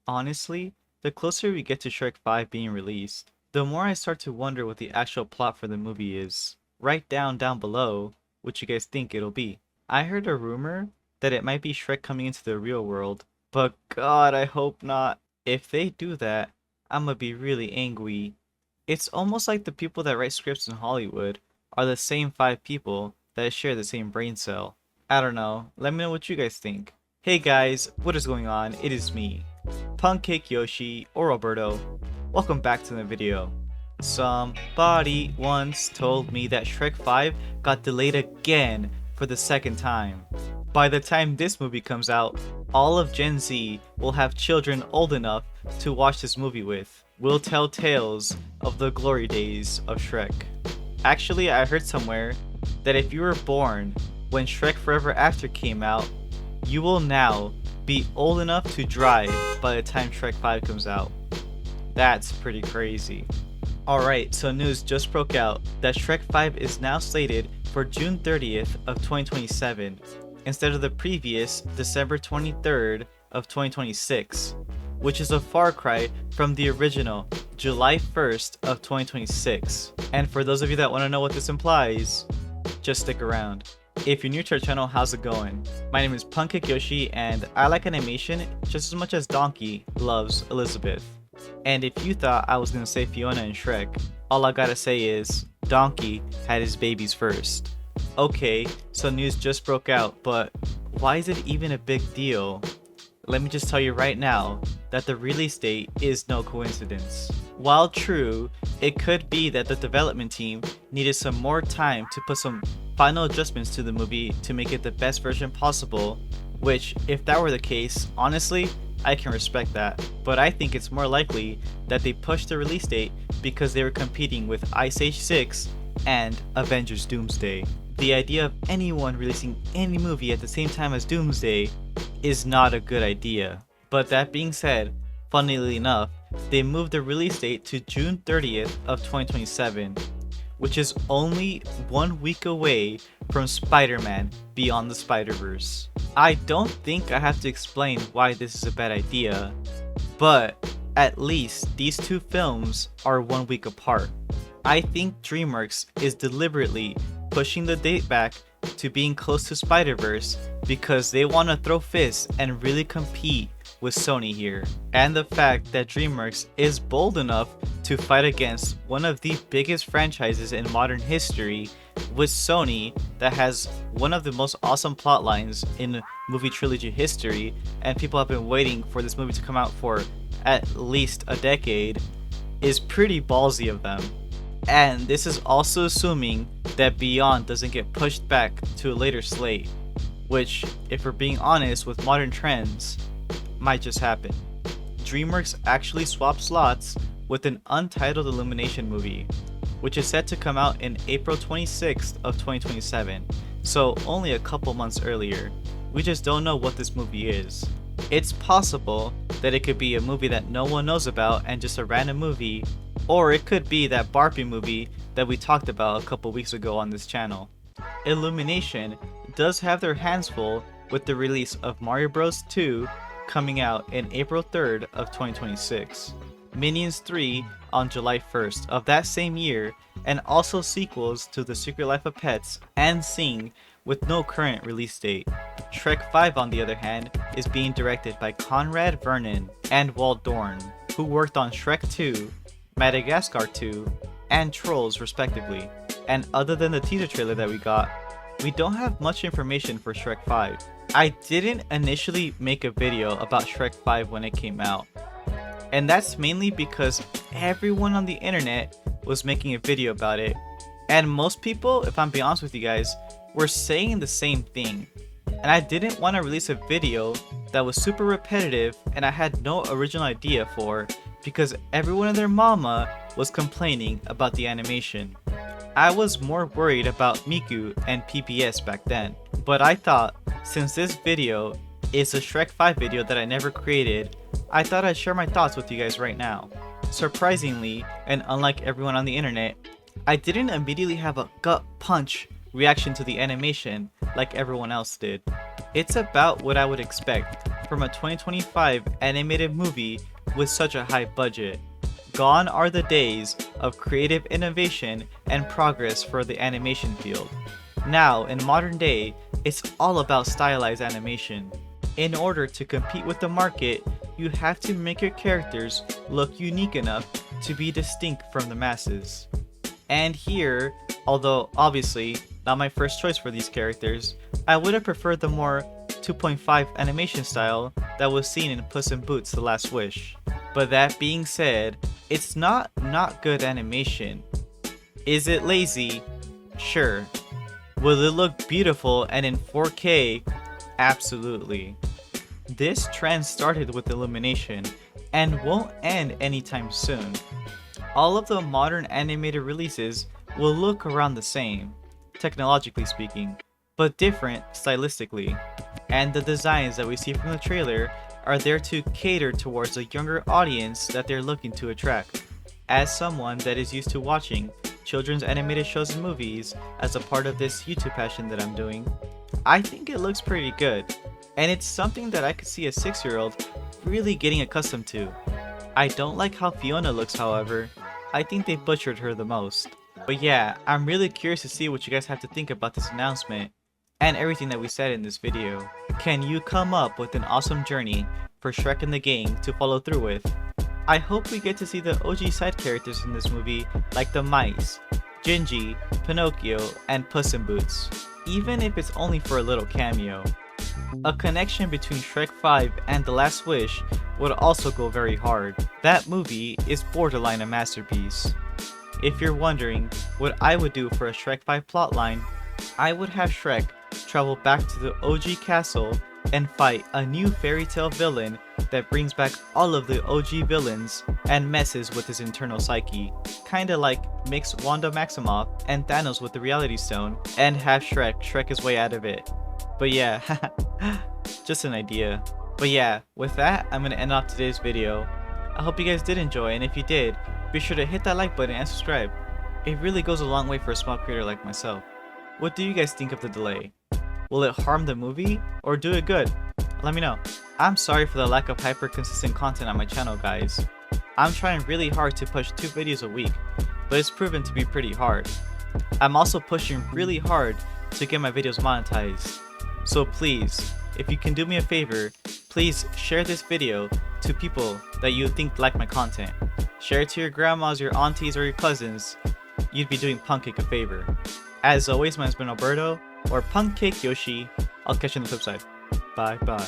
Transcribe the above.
Honestly, the closer we get to Shrek 5 being released, the more I start to wonder what the actual plot for the movie is. Write down below what you guys think it'll be. I heard a rumor that it might be Shrek coming into the real world, but God, I hope not. If they do that, I'ma be really angry. It's almost like the people that write scripts in Hollywood are the same five people that share the same brain cell. I don't know, let me know what you guys think. Hey guys, what is going on? It is me, Pancake Yoshi or Roberto. Welcome back to the video. Somebody once told me that Shrek 5 got delayed again for the second time. By the time this movie comes out, all of Gen Z will have children old enough to watch this movie with. We'll tell tales of the glory days of Shrek. Actually, I heard somewhere that if you were born when Shrek Forever After came out, you will now be old enough to drive by the time Shrek 5 comes out. That's pretty crazy. Alright, so news just broke out that Shrek 5 is now slated for June 30th of 2027 instead of the previous December 23rd of 2026, which is a far cry from the original July 1st of 2026. And for those of you that want to know what this implies, just stick around. If you're new to our channel, how's it going? My name is Pancake Yoshi and I like animation just as much as Donkey loves Elizabeth. And if you thought I was gonna say Fiona and Shrek, all I gotta say is Donkey had his babies first. Okay, so news just broke out, but why is it even a big deal? Let me just tell you right now that the release date is no coincidence. While true, it could be that the development team needed some more time to put some final adjustments to the movie to make it the best version possible, which, if that were the case, honestly, I can respect that. But I think it's more likely that they pushed the release date because they were competing with Ice Age 6 and Avengers Doomsday. The idea of anyone releasing any movie at the same time as Doomsday is not a good idea. But that being said, funnily enough, they moved the release date to June 30th of 2027, which is only 1 week away from Spider-Man Beyond the Spider-Verse. I don't think I have to explain why this is a bad idea, but at least these two films are 1 week apart. I think DreamWorks is deliberately pushing the date back to being close to Spider-Verse because they want to throw fists and really compete with Sony here. And the fact that DreamWorks is bold enough to fight against one of the biggest franchises in modern history with Sony that has one of the most awesome plot lines in movie trilogy history, and people have been waiting for this movie to come out for at least a decade, is pretty ballsy of them. And this is also assuming that Beyond doesn't get pushed back to a later slate, which, if we're being honest with modern trends, might just happen. DreamWorks actually swapped slots with an untitled Illumination movie, which is set to come out in April 26th of 2027, so only a couple months earlier. We just don't know what this movie is. It's possible that it could be a movie that no one knows about and just a random movie, or it could be that Barbie movie that we talked about a couple weeks ago on this channel. Illumination does have their hands full with the release of Mario Bros. 2 coming out in April 3rd of 2026, Minions 3 on July 1st of that same year, and also sequels to The Secret Life of Pets and Sing with no current release date. Shrek 5 on the other hand is being directed by Conrad Vernon and Walt Dorn, who worked on Shrek 2, Madagascar 2, and Trolls respectively. And other than the teaser trailer that we got, we don't have much information for Shrek 5. I didn't initially make a video about Shrek 5 when it came out, and that's mainly because everyone on the internet was making a video about it, and most people, if I'm being honest with you guys, were saying the same thing. And I didn't want to release a video that was super repetitive and I had no original idea for, because everyone and their mama was complaining about the animation. I was more worried about Miku and PBS back then, but I thought since this video is a Shrek 5 video that I never created, I thought I'd share my thoughts with you guys right now. Surprisingly, and unlike everyone on the internet, I didn't immediately have a gut punch reaction to the animation like everyone else did. It's about what I would expect from a 2025 animated movie with such a high budget. Gone are the days of creative innovation and progress for the animation field. Now, in modern day, it's all about stylized animation. In order to compete with the market, you have to make your characters look unique enough to be distinct from the masses. And here, although obviously not my first choice for these characters, I would have preferred the more 2.5 animation style that was seen in Puss in Boots: The Last Wish. But that being said, it's not good animation. Is it lazy? Sure. Will it look beautiful and in 4K? Absolutely. This trend started with Illumination and won't end anytime soon. All of the modern animated releases will look around the same, technologically speaking, but different stylistically. And the designs that we see from the trailer are there to cater towards a younger audience that they're looking to attract. As someone that is used to watching children's animated shows and movies as a part of this YouTube passion that I'm doing, I think it looks pretty good. And it's something that I could see a 6-year-old really getting accustomed to. I don't like how Fiona looks, however. I think they butchered her the most. But yeah, I'm really curious to see what you guys have to think about this announcement and everything that we said in this video. Can you come up with an awesome journey for Shrek and the gang to follow through with? I hope we get to see the OG side characters in this movie like the mice, Gingy, Pinocchio, and Puss in Boots, even if it's only for a little cameo. A connection between Shrek 5 and The Last Wish would also go very hard. That movie is borderline a masterpiece. If you're wondering what I would do for a Shrek 5 plotline, I would have Shrek travel back to the OG castle and fight a new fairy tale villain that brings back all of the OG villains and messes with his internal psyche. Kinda like mix Wanda Maximoff and Thanos with the Reality Stone and have Shrek his way out of it. But yeah, just an idea. But yeah, with that, I'm gonna end off today's video. I hope you guys did enjoy, and if you did, be sure to hit that like button and subscribe. It really goes a long way for a small creator like myself. What do you guys think of the delay? Will it harm the movie or do it good? Let me know. I'm sorry for the lack of hyper consistent content on my channel, guys. I'm trying really hard to push 2 videos a week, but it's proven to be pretty hard. I'm also pushing really hard to get my videos monetized. So please, if you can do me a favor, please share this video to people that you think like my content. Share it to your grandmas, your aunties, or your cousins. You'd be doing Punkcake a favor. As always, my name's been Alberto, or Punkcake Yoshi. I'll catch you on the flip side. Bye bye.